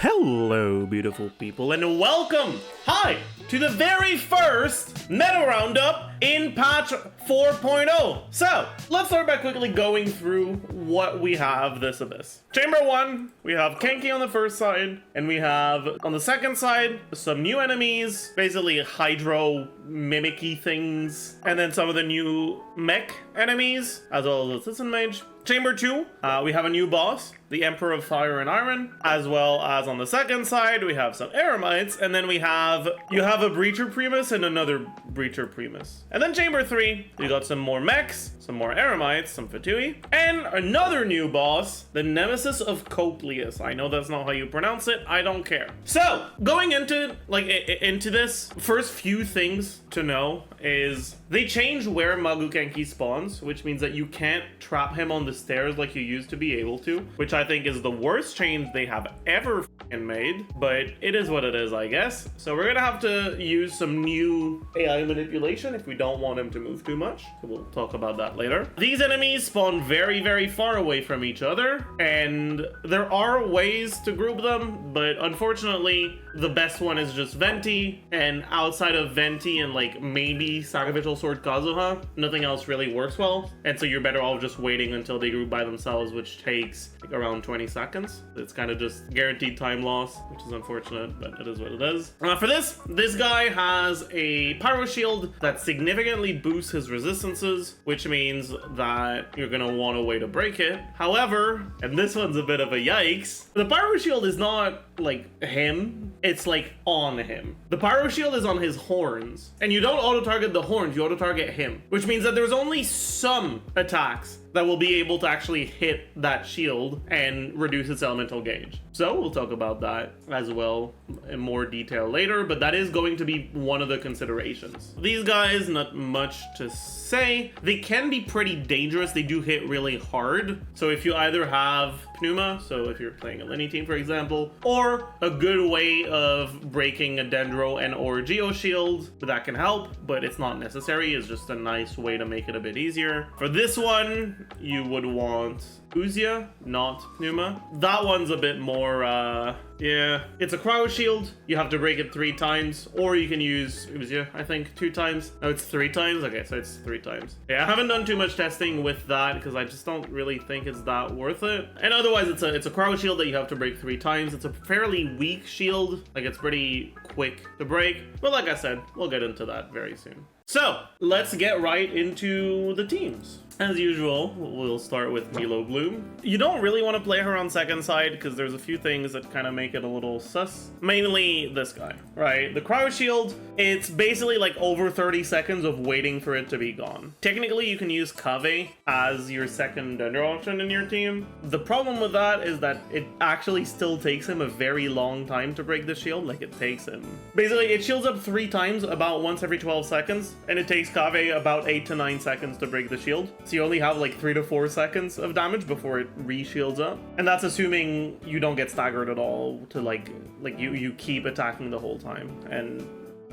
Hello, beautiful people, and welcome, to the very first Meta Roundup in patch 4.0. So, let's start by quickly going through what we have this abyss. Chamber 1, we have Xingqiu on the first side, and we have, on the second side, some new enemies, basically hydro mimicky things, and then some of the new mech enemies, as well as the Assistant Mage. Chamber 2, we have a new boss, the Emperor of Fire and Iron, as well as on the second side, we have some Eremites, and then you have a Breacher Primus and another Breacher Primus. And then Chamber 3, you got some more mechs, some more Eremites, some Fatui, and another new boss, the Nemesis of Copious. I know that's not how you pronounce it, I don't care. So, going into this, first few things to know is they changed where Magu Xingqiu spawns, which means that you can't trap him on the stairs like you used to be able to, which I think is the worst change they have ever made, but it is what it is, I guess. So we're gonna have to use some new AI manipulation if we don't want him to move too much. So we'll talk about that later. These enemies spawn very, very far away from each other, and there are ways to group them, but unfortunately, the best one is just Venti, and outside of Venti and like maybe Sacrificial Sword Kazuha, nothing else really works well, and so you're better off just waiting until they group by themselves, which takes like around 20 seconds. It's kind of just guaranteed time loss, which is unfortunate, but it is what it is. For this guy has a Pyro Shield that significantly boosts his resistances, which means that you're gonna want a way to break it. However, and this one's a bit of a yikes, the Pyro Shield is not like him, it's like on him. The Pyro Shield is on his horns, and you don't auto-target the horns, you auto-target him, which means that there's only some attacks that will be able to actually hit that shield and reduce its elemental gauge. So we'll talk about that as well in more detail later, but that is going to be one of the considerations. These guys, not much to say. They can be pretty dangerous. They do hit really hard. So if you either have Pneuma, so if you're playing a Lenny team, for example, or a good way of breaking a Dendro and or Geo Shield, that can help, but it's not necessary. It's just a nice way to make it a bit easier. For this one, you would want Uzia, not Pneuma. That one's a bit more, yeah, it's a Cryo Shield. You have to break it 3 times, or you can use Uzia, I think, 2 times. No, it's 3 times? Okay, so it's 3 times. Yeah, I haven't done too much testing with that because I just don't really think it's that worth it. And otherwise, it's a Cryo Shield that you have to break 3 times. It's a fairly weak shield. Like, it's pretty quick to break. But like I said, we'll get into that very soon. So, let's get right into the teams. As usual, we'll start with Nillou Bloom. You don't really want to play her on second side because there's a few things that kind of make it a little sus. Mainly this guy, right? The Cryo Shield, it's basically like over 30 seconds of waiting for it to be gone. Technically, you can use Kave as your second Dendro option in your team. The problem with that is that it actually still takes him a very long time to break the shield. Like, it takes him... Basically, it shields up 3 times about once every 12 seconds, and it takes Kave about 8 to 9 seconds to break the shield. So you only have like 3 to 4 seconds of damage before it re-shields up. And that's assuming you don't get staggered at all to like you keep attacking the whole time. And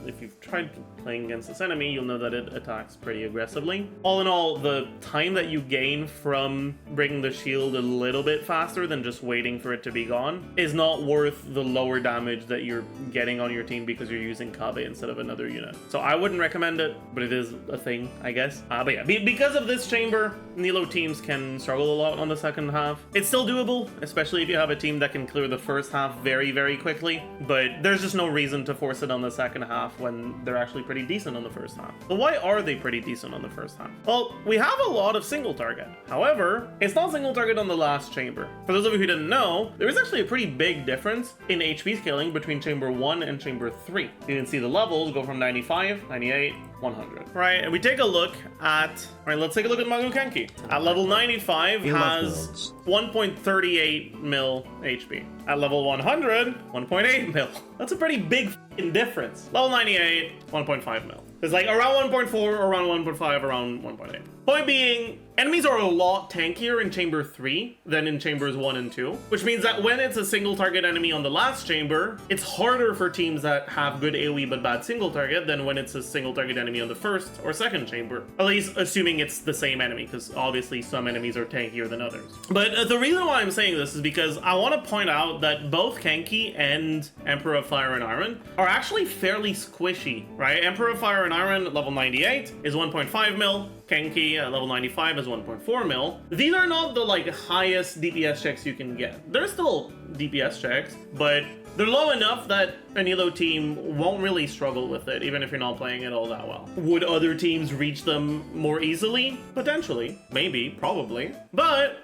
if you've tried playing against this enemy, you'll know that it attacks pretty aggressively. All in all, the time that you gain from breaking the shield a little bit faster than just waiting for it to be gone is not worth the lower damage that you're getting on your team because you're using Kave instead of another unit. So I wouldn't recommend it, but it is a thing, I guess. But yeah, because of this chamber, Nilou teams can struggle a lot on the second half. It's still doable, especially if you have a team that can clear the first half very, very quickly, but there's just no reason to force it on the second half when they're actually pretty decent on the first half. But why are they pretty decent on the first half? Well, we have a lot of single target. However, it's not single target on the last chamber. For those of you who didn't know, there is actually a pretty big difference in HP scaling between chamber 1 and chamber 3. You can see the levels go from 95, 98, 100. Right, and we take a look at... Alright, let's take a look at Magu Xingqiu. At level 95, has 1.38 mil HP. At level 100, 1.8 mil. That's a pretty big difference. Level 98, 1.5 mil. It's like around 1.4, around 1.5, around 1.8. Point being, Enemies are a lot tankier in Chamber 3 than in Chambers 1 and 2, which means that when it's a single target enemy on the last chamber, it's harder for teams that have good AoE but bad single target than when it's a single target enemy on the first or second chamber. At least assuming it's the same enemy, because obviously some enemies are tankier than others. But the reason why I'm saying this is because I want to point out that both Xingqiu and Emperor of Fire and Iron are actually fairly squishy, right? Emperor of Fire and Iron at level 98 is 1.5 mil. Xingqiu at level 95 is 1.4 mil. These are not the like highest DPS checks you can get. They're still DPS checks, but they're low enough that a Nilou team won't really struggle with it, even if you're not playing it all that well. Would other teams reach them more easily? Potentially. Maybe. Probably. But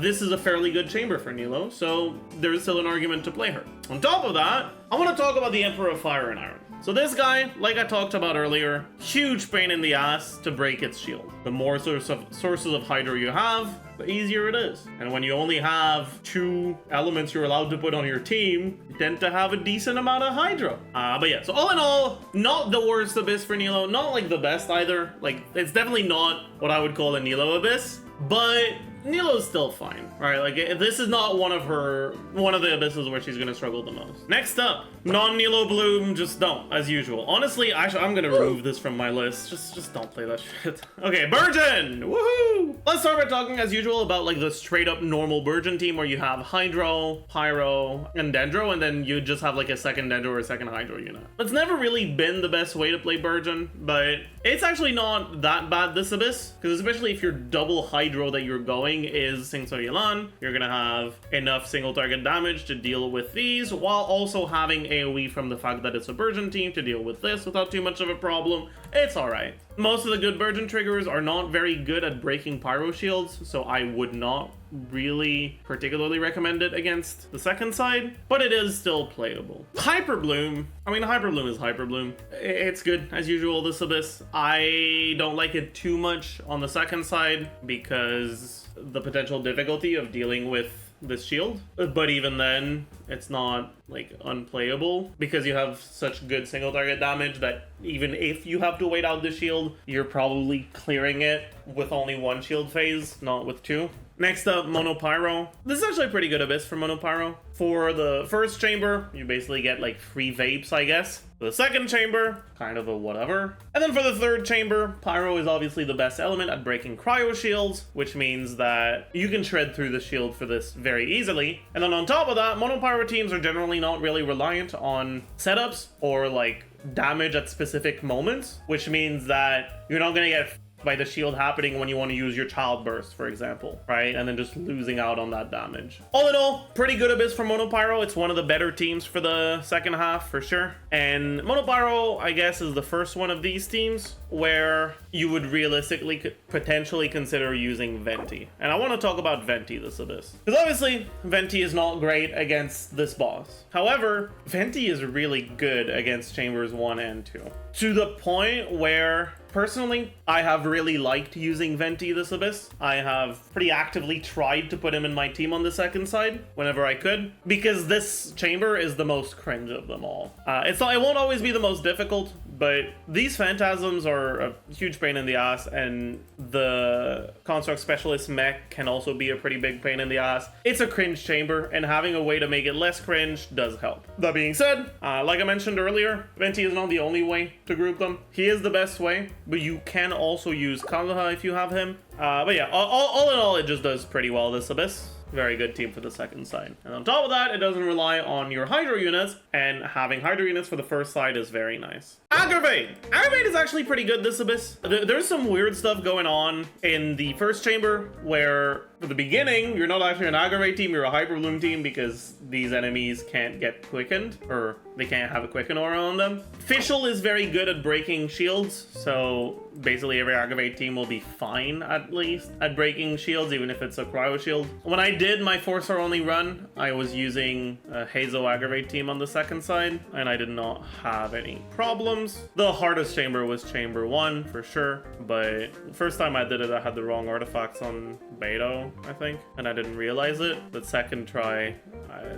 this is a fairly good chamber for Nilou, so there's still an argument to play her. On top of that, I want to talk about the Emperor of Fire and Iron. So this guy, like I talked about earlier, huge pain in the ass to break its shield. The more sources of Hydro you have, the easier it is. And when you only have 2 elements you're allowed to put on your team, you tend to have a decent amount of Hydro. But yeah, so all in all, not the worst Abyss for Nilou, not like the best either. Like, it's definitely not what I would call a Nilou Abyss, but Nilou's still fine, right? Like, this is not one of the abysses where she's gonna struggle the most. Next up, non-Nillou Bloom, just don't, as usual. Honestly, I'm gonna remove this from my list. Just don't play that shit. Okay, Burgeon! Woohoo! Let's start by talking, as usual, about like the straight up normal Burgeon team where you have Hydro, Pyro, and Dendro, and then you just have like a second Dendro or a second Hydro unit. It's never really been the best way to play Burgeon, but it's actually not that bad this Abyss, because especially if you're double Hydro that you're going is Xingqiu, you're gonna have enough single target damage to deal with these, while also having AoE from the fact that it's a Burgeon team to deal with this without too much of a problem. It's alright. Most of the good Burgeon triggers are not very good at breaking Pyro shields, so I would not really particularly recommend it against the second side, but it is still playable. Hyperbloom, I mean, Hyperbloom is Hyperbloom. It's good, as usual, this Abyss. I don't like it too much on the second side because the potential difficulty of dealing with this shield, but even then it's not like unplayable because you have such good single target damage that even if you have to wait out the shield, you're probably clearing it with only 1 shield phase, not with 2. Next up, Mono Pyro. This is actually a pretty good Abyss for Mono Pyro. For the first chamber, you basically get like free vapes, I guess. For the second chamber, kind of a whatever. And then for the third chamber, Pyro is obviously the best element at breaking cryo shields, which means that you can shred through the shield for this very easily. And then on top of that, Mono Pyro teams are generally not really reliant on setups or like damage at specific moments, which means that you're not gonna get by the shield happening when you want to use your child burst, for example, right? And then just losing out on that damage. All in all, pretty good Abyss for Mono Pyro. It's one of the better teams for the second half, for sure. And Mono Pyro, I guess, is the first one of these teams where you would realistically potentially consider using Venti. And I want to talk about Venti this Abyss, because obviously Venti is not great against this boss. However, Venti is really good against Chambers 1 and 2, to the point where personally, I have really liked using Venti this Abyss. I have pretty actively tried to put him in my team on the second side whenever I could, because this chamber is the most cringe of them all. It won't always be the most difficult, but these phantasms are a huge pain in the ass, and the Construct Specialist mech can also be a pretty big pain in the ass. It's a cringe chamber, and having a way to make it less cringe does help. That being said, like I mentioned earlier, Venti is not the only way to group them. He is the best way, but you can also use Kaguha if you have him. But yeah, all in all, it just does pretty well this Abyss. Very good team for the second side. And on top of that, it doesn't rely on your Hydro units, and having Hydro units for the first side is very nice. Aggravate! Aggravate is actually pretty good this Abyss. There's some weird stuff going on in the first chamber where, for the beginning, you're not actually an Aggravate team, you're a Hyperbloom team because these enemies can't get quickened, or they can't have a quicken aura on them. Fischl is very good at breaking shields, so basically every Aggravate team will be fine, at least, at breaking shields, even if it's a cryo shield. When I did my 4-star only run, I was using a Hazo Aggravate team on the second side, and I did not have any problems. teams, the hardest chamber was chamber 1 for sure, but the first time I did it, I had the wrong artifacts on Beto, I think, and I didn't realize it. The second try,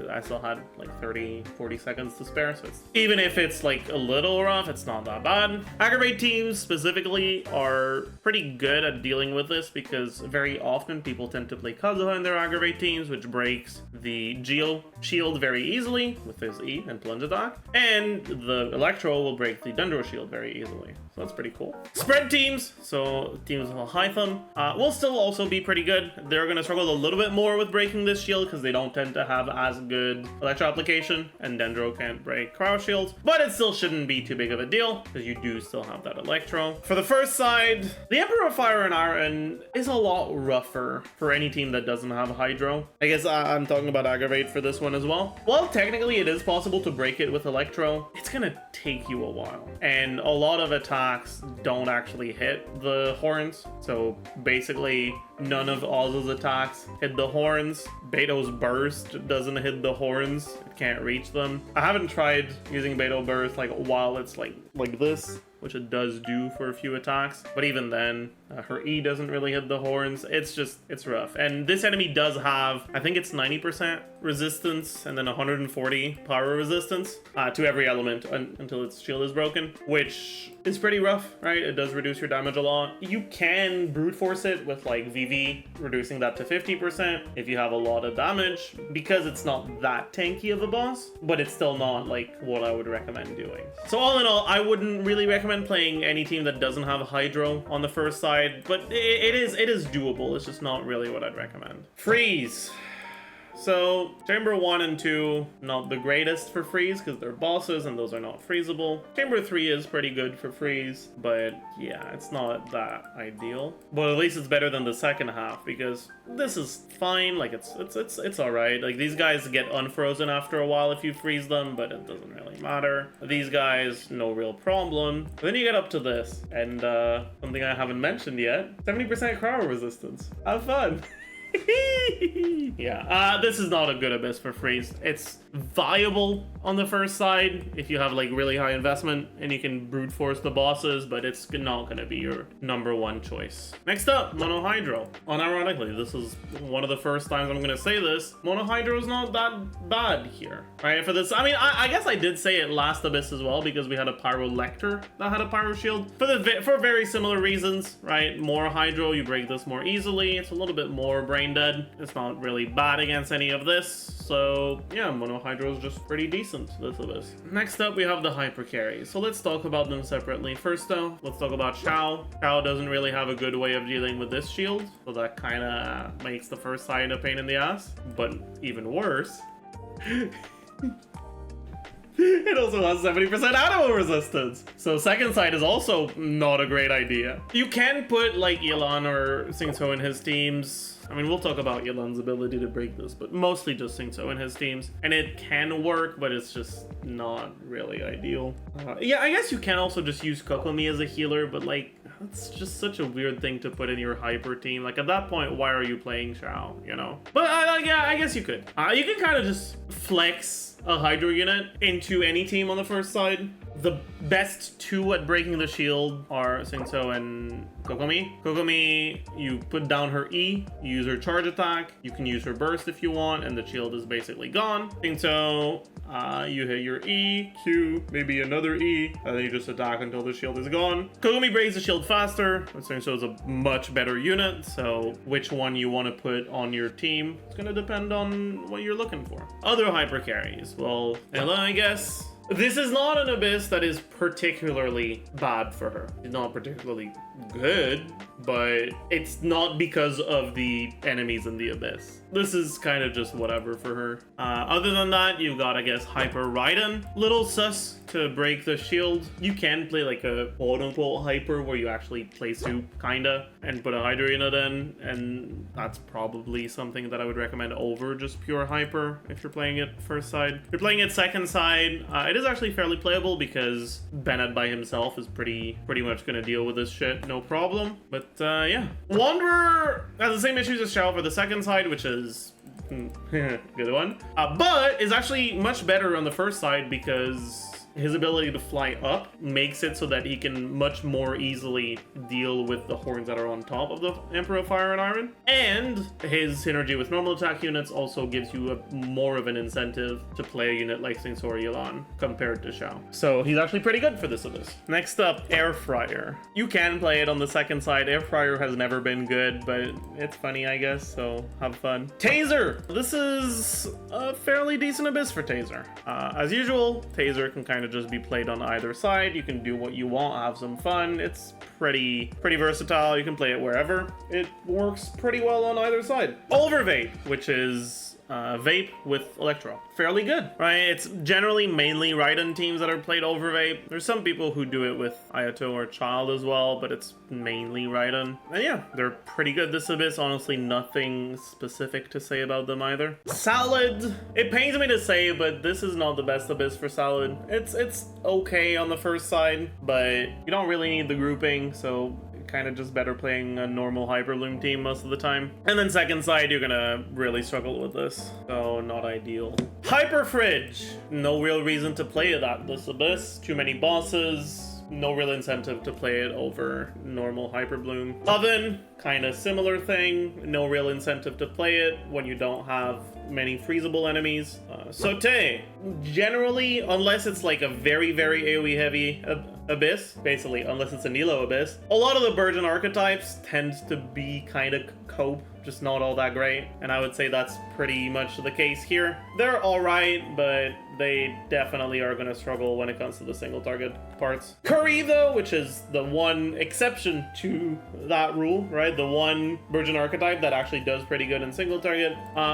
I still had like 30-40 seconds to spare, so even if it's like a little rough, it's not that bad. Aggravate teams specifically are pretty good at dealing with this because very often people tend to play Kazuha in their Aggravate teams, which breaks the Geo shield very easily with his E and plunge attack, and the Electro will break the Dendro shield very easily. So that's pretty cool. Spread teams, so teams with Hytham, will still also be pretty good. They're going to struggle a little bit more with breaking this shield because they don't tend to have as good Electro application, and Dendro can't break crowd shields, but it still shouldn't be too big of a deal because you do still have that Electro. For the first side, the Emperor of Fire and Iron is a lot rougher for any team that doesn't have Hydro. I guess I'm talking about Aggravate for this one as well. Well, technically it is possible to break it with Electro. It's gonna take you a while, and a lot of attacks don't actually hit the horns. So basically none of Oz's attacks hit the horns. Beto's burst doesn't hit the horns. It can't reach them. I haven't tried using Beto burst like while it's like this, which it does do for a few attacks, but even then her E doesn't really hit the horns. It's rough. And this enemy does have, I think it's 90% resistance and then 140 Pyro resistance to every element until its shield is broken, which is pretty rough, right? It does reduce your damage a lot. You can brute force it with like VV, reducing that to 50% if you have a lot of damage, because it's not that tanky of a boss, but it's still not like what I would recommend doing. So all in all, I wouldn't really recommend playing any team that doesn't have Hydro on the first side, but it is doable. It's just not really what I'd recommend. Freeze. So chamber 1 and 2, not the greatest for freeze because they're bosses and those are not freezable. Chamber 3 is pretty good for freeze, but yeah, it's not that ideal. But at least it's better than the second half because this is fine. Like it's all right. Like these guys get unfrozen after a while if you freeze them, but it doesn't really matter. These guys, no real problem. But then you get up to this, and something I haven't mentioned yet: 70% crowd resistance. Have fun. Yeah, this is not a good abyss for freeze. It's viable on the first side if you have like really high investment and you can brute force the bosses, but it's not going to be your #1 choice. Next up, Mono Hydro. Unironically, this is one of the first times I'm going to say this. Mono Hydro is not that bad here, right? For this, I mean, I guess I did say it last abyss as well because we had a Pyro Lecter that had a Pyro Shield for very similar reasons, right? More Hydro, you break this more easily. It's a little bit more brain dead. It's not really bad against any of this. So yeah, Mono Hydro is just pretty decent this abyss. Next up, we have the Hyper Carries. So let's talk about them separately. First though, let's talk about Xiao. Xiao doesn't really have a good way of dealing with this shield, so that kind of makes the first side a pain in the ass. But even worse, it also has 70% animal resistance. So second side is also not a great idea. You can put like Elan or Xingqiu in his teams. I mean, we'll talk about Yelan's ability to break this, but mostly just Xingqiu in his teams. And it can work, but it's just not really ideal. Yeah, I guess you can also just use Kokomi as a healer, but like, it's just such a weird thing to put in your hyper team. Like at that point, why are you playing Xiao, you know? But yeah, I guess you could. You can kind of just flex a Hydro unit into any team on the first side. The best two at breaking the shield are Xingqiu and Kokomi. Kokomi, you put down her E, you use her charge attack, you can use her burst if you want, and the shield is basically gone. Xingqiu, you hit your E, Q, maybe another E, and then you just attack until the shield is gone. Kokomi breaks the shield faster, but Xingqiu is a much better unit, so which one you want to put on your team, it's gonna depend on what you're looking for. Other hyper carries, well, Eula, I guess. This is not an abyss that is particularly bad for her. It's not particularly good, but it's not because of the enemies in the abyss. This is kind of just whatever for her. Other than that, you've got, I guess, Hyper Raiden. Little sus to break the shield. You can play like a quote-unquote hyper where you actually play soup, kinda, and put a Hydro unit in, and that's probably something that I would recommend over just pure hyper if you're playing it first side. If you're playing it second side, it is actually fairly playable because Bennett by himself is pretty much gonna deal with this shit, no problem. But yeah. Wanderer has the same issues as Xiao for the second side, which is good one, but is actually much better on the first side because his ability to fly up makes it so that he can much more easily deal with the horns that are on top of the Emperor of Fire and Iron. And his synergy with normal attack units also gives you more of an incentive to play a unit like Xingqiu or Eula compared to Xiao. So he's actually pretty good for this abyss. Next up, Air Fryer. You can play it on the second side. Air Fryer has never been good, but it's funny, I guess, so have fun. Taser! This is a fairly decent abyss for Taser. As usual, Taser can kind of just be played on either side. You can do what you want, have some fun. It's pretty versatile. You can play it wherever. It works pretty well on either side. OverVape, which is Vape with Electro. Fairly good, right? It's generally mainly Raiden teams that are played OverVape. There's some people who do it with Ayato or Child as well, but it's mainly Raiden. And yeah, they're pretty good this abyss. Honestly, nothing specific to say about them either. Salad. It pains me to say, but this is not the best abyss for Salad. It's okay on the first side, but you don't really need the grouping, so kind of just better playing a normal Hyperbloom team most of the time. And then second side, you're gonna really struggle with this, so not ideal. HyperFridge. No real reason to play it at this abyss. Too many bosses. No real incentive to play it over normal Hyperbloom. Oven, kind of similar thing. No real incentive to play it when you don't have many freezable enemies. Sauté, generally, unless it's like a very AoE heavy abyss, basically, unless it's a Nilou abyss, a lot of the Burgeon archetypes tend to be kind of cope, just not all that great, and I would say that's pretty much the case here. They're alright, but they definitely are going to struggle when it comes to the single target parts. Curry, though, which is the one exception to that rule, right? The one Burgeon archetype that actually does pretty good in single target.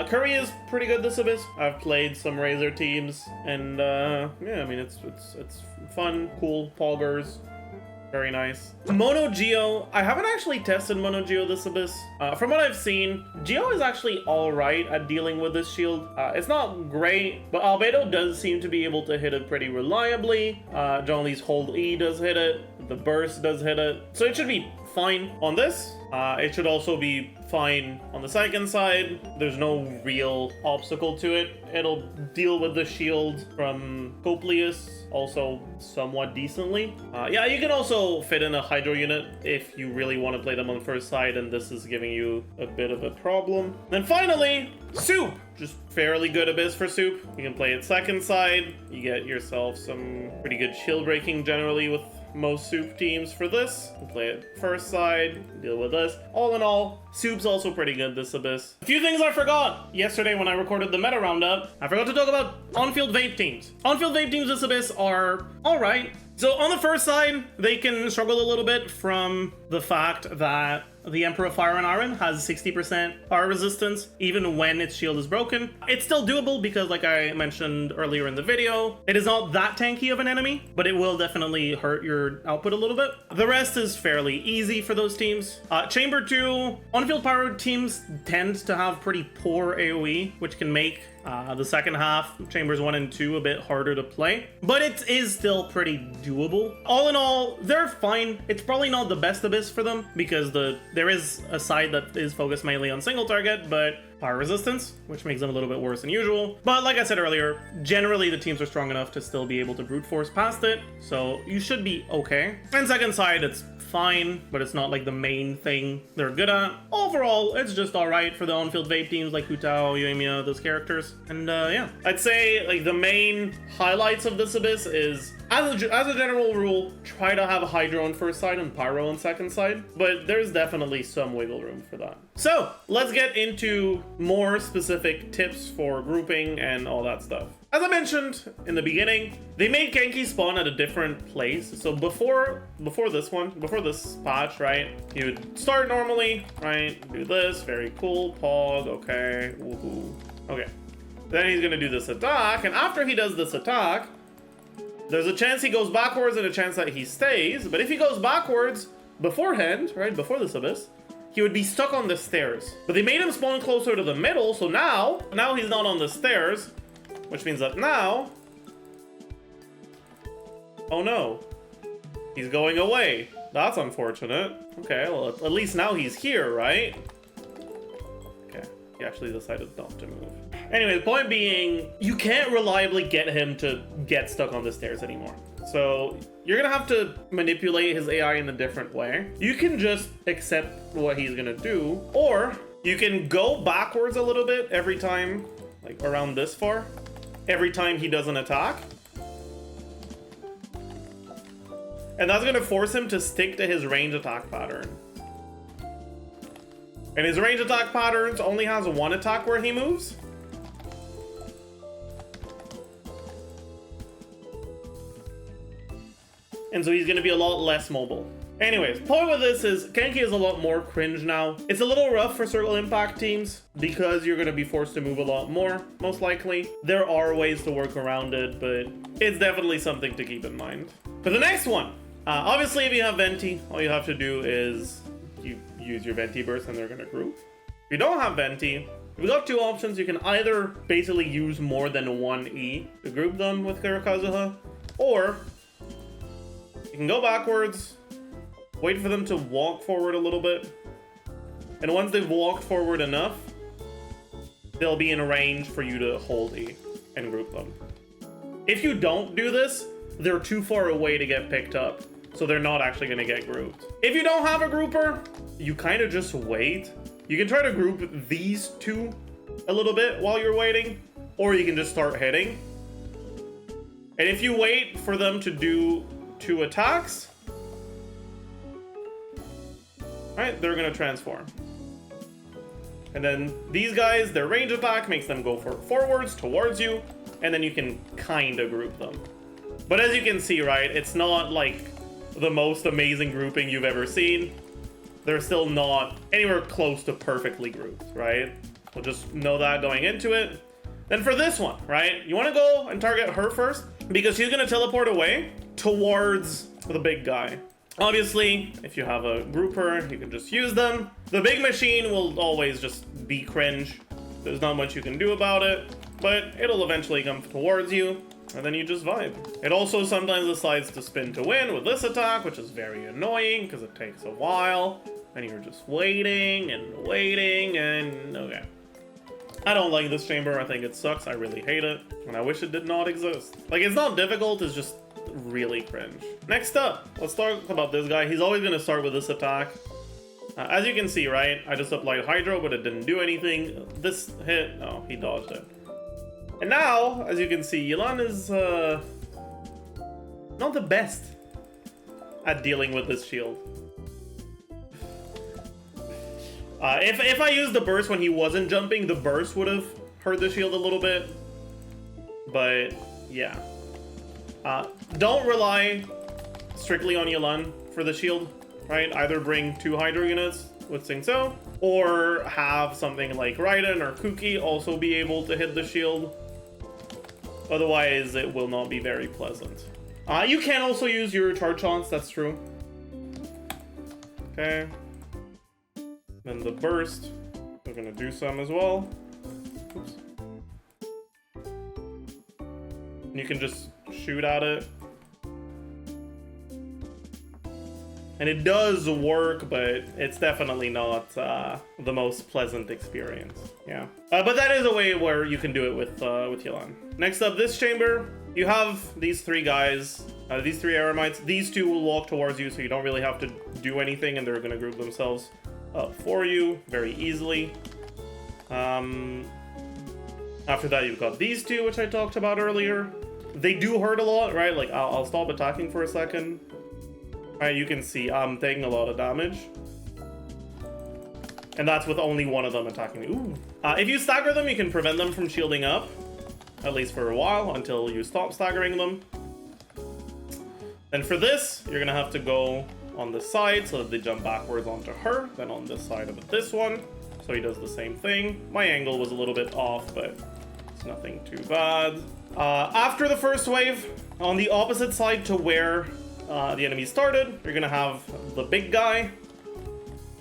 Curry is pretty good this abyss. I've played some Razor teams, and yeah, I mean, it's fun, cool, poggers. Very nice. Mono Geo. I haven't actually tested Mono Geo this abyss. From what I've seen, Geo is actually alright at dealing with this shield. It's not great, but Albedo does seem to be able to hit it pretty reliably. John Lee's Hold E does hit it. The Burst does hit it. So it should be fine on this. It should also be fine on the second side. There's no real obstacle to it. It'll deal with the shield from Coplius also somewhat decently. Yeah, you can also fit in a Hydro unit if you really want to play them on the first side, and this is giving you a bit of a problem. Then finally, Soup. Just fairly good abyss for Soup. You can play it second side. You get yourself some pretty good shield breaking generally with most Soup teams for this. You play it first side, deal with this. All in all, Soup's also pretty good this abyss. A few things I forgot yesterday when I recorded the meta roundup. I forgot to talk about on-field Vape teams. On-field Vape teams this abyss are alright. So on the first side, they can struggle a little bit from the fact that the Emperor of Fire and Iron has 60% fire resistance even when its shield is broken. It's still doable because, like I mentioned earlier in the video, it is not that tanky of an enemy, but it will definitely hurt your output a little bit. The rest is fairly easy for those teams. Chamber 2, on-field Pyro teams tend to have pretty poor AoE, which can make the second half, Chambers 1 and 2, a bit harder to play, but it is still pretty doable. All in all, they're fine. It's probably not the best abyss for them because there is a side that is focused mainly on single target, but fire resistance, which makes them a little bit worse than usual. But like I said earlier, generally the teams are strong enough to still be able to brute force past it, so you should be okay. And second side, it's fine, but it's not like the main thing they're good at. Overall, it's just alright for the on-field Vape teams like Hutao, Yuemiya, those characters. And yeah, I'd say like the main highlights of this abyss is, as a general rule, try to have a Hydro on first side and Pyro on second side, but there's definitely some wiggle room for that. So let's get into more specific tips for grouping and all that stuff. As I mentioned in the beginning, they made Genki spawn at a different place. So before this patch, right, you would start normally, right, do this, very cool, pog, okay, woohoo, okay. Then he's gonna do this attack, and after he does this attack, there's a chance he goes backwards and a chance that he stays, but if he goes backwards beforehand, right, before this abyss, he would be stuck on the stairs. But they made him spawn closer to the middle, so now he's not on the stairs, which means that now, oh no, he's going away. That's unfortunate. Okay, well, at least now he's here, right? Okay, he actually decided not to move. Anyway, the point being, you can't reliably get him to get stuck on the stairs anymore. So you're gonna have to manipulate his AI in a different way. You can just accept what he's gonna do, or you can go backwards a little bit every time, like around this far, every time he does an attack. And that's gonna force him to stick to his range attack pattern. And his range attack patterns only has one attack where he moves. And so he's gonna be a lot less mobile. Anyways, point with this is Xingqiu is a lot more cringe now. It's a little rough for Circle Impact teams because you're gonna be forced to move a lot more, most likely. There are ways to work around it, but it's definitely something to keep in mind. For the next one, obviously if you have Venti, all you have to do is you use your Venti burst and they're gonna group. If you don't have Venti, we've got two options. You can either basically use more than one E to group them with Kazuha, or you can go backwards, wait for them to walk forward a little bit, and once they've walked forward enough, they'll be in range for you to hold E and group them. If you don't do this, they're too far away to get picked up, so they're not actually going to get grouped. If you don't have a grouper, you kind of just wait. You can try to group these two a little bit while you're waiting, or you can just start hitting. And if you wait for them to do 2 attacks, right, they're gonna transform. And then these guys, their range attack makes them go forwards towards you, and then you can kind of group them. But as you can see, right, it's not like the most amazing grouping you've ever seen. They're still not anywhere close to perfectly grouped, right? So just know that going into it. Then for this one, right, you want to go and target her first because she's gonna teleport away towards the big guy. Obviously, if you have a grouper, you can just use them. The big machine will always just be cringe. There's not much you can do about it, but it'll eventually come towards you, and then you just vibe. It also sometimes decides to spin to win with this attack, which is very annoying because it takes a while, and you're just waiting and waiting, and okay. I don't like this chamber. I think it sucks. I really hate it, and I wish it did not exist. Like, it's not difficult, it's just really cringe. Next up, let's talk about this guy. He's always going to start with this attack. As you can see, right, I just applied Hydro, but it didn't do anything. This hit, oh, he dodged it. And now, as you can see, Yelan is not the best at dealing with this shield. If I used the burst when he wasn't jumping, the burst would have hurt the shield a little bit. But yeah. Don't rely strictly on Yelan for the shield, right? Either bring 2 Hydro units with Xingqiu, or have something like Raiden or Kuki also be able to hit the shield. Otherwise, it will not be very pleasant. You can also use your charge shots, that's true. Okay. Then the burst, we're gonna do some as well. Oops. You can just shoot at it. And it does work, but it's definitely not the most pleasant experience. Yeah. But that is a way where you can do it with Yelan. Next up, this chamber, you have these 3 guys, these 3 Eremites. These 2 will walk towards you, so you don't really have to do anything, and they're going to group themselves up for you very easily. After that, you've got these 2, which I talked about earlier. They do hurt a lot, right? Like, I'll stop attacking for a second. Alright, you can see I'm taking a lot of damage. And that's with only one of them attacking me. Ooh. If you stagger them, you can prevent them from shielding up. At least for a while, until you stop staggering them. Then for this, you're gonna have to go on the side so that they jump backwards onto her. Then on this side of this one. So he does the same thing. My angle was a little bit off, but it's nothing too bad. After the first wave, on the opposite side to where the enemy started, you're gonna have the big guy.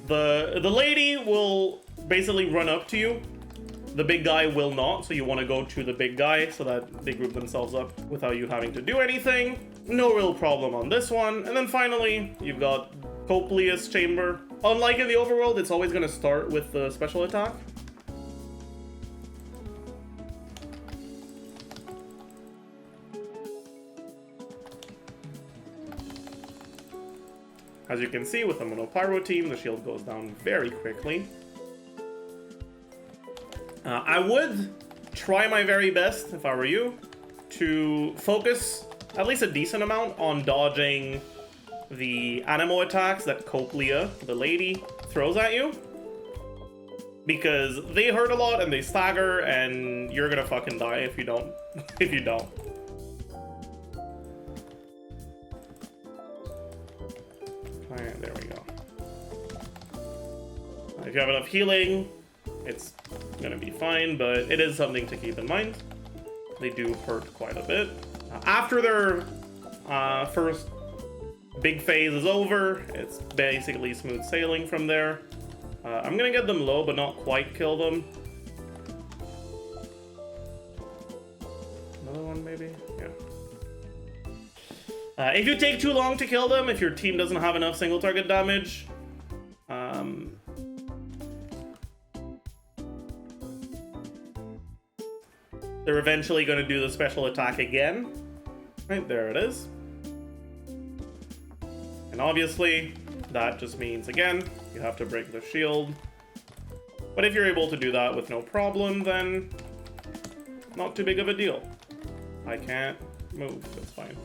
The lady will basically run up to you. The big guy will not, so you want to go to the big guy so that they group themselves up without you having to do anything. No real problem on this one. And then finally, you've got Copious Chamber. Unlike in the overworld, it's always going to start with the special attack. As you can see with the Mono Pyro team, the shield goes down very quickly. I would try my very best, if I were you, to focus at least a decent amount on dodging the Anemo attacks that Coplia, the lady, throws at you. Because they hurt a lot and they stagger, and you're gonna fucking die if you don't. If you don't. Alright, there we go. If you have enough healing, it's gonna be fine, but it is something to keep in mind. They do hurt quite a bit. After their first big phase is over, it's basically smooth sailing from there. I'm gonna get them low, but not quite kill them. Another one, maybe? Yeah. If you take too long to kill them, if your team doesn't have enough single target damage, they're eventually going to do the special attack again. Right, there it is. And obviously, that just means, again, you have to break the shield. But if you're able to do that with no problem, then not too big of a deal. I can't move, that's fine.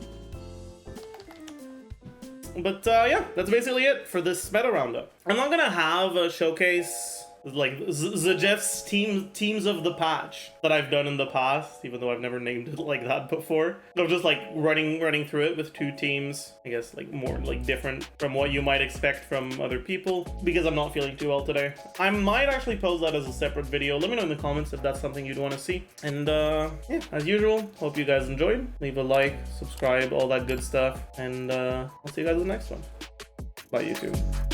But yeah, that's basically it for this meta roundup. I'm not gonna have a showcase like Zajeff's teams of the patch that I've done in the past, even though I've never named it like that before. I'm just like running through it with two teams, I guess, like more like different from what you might expect from other people, because I'm not feeling too well today. I might actually post that as a separate video. Let me know in the comments if that's something you'd want to see. And yeah, as usual, hope you guys enjoyed. Leave a like, subscribe, all that good stuff, and I'll see you guys in the next one. Bye, YouTube.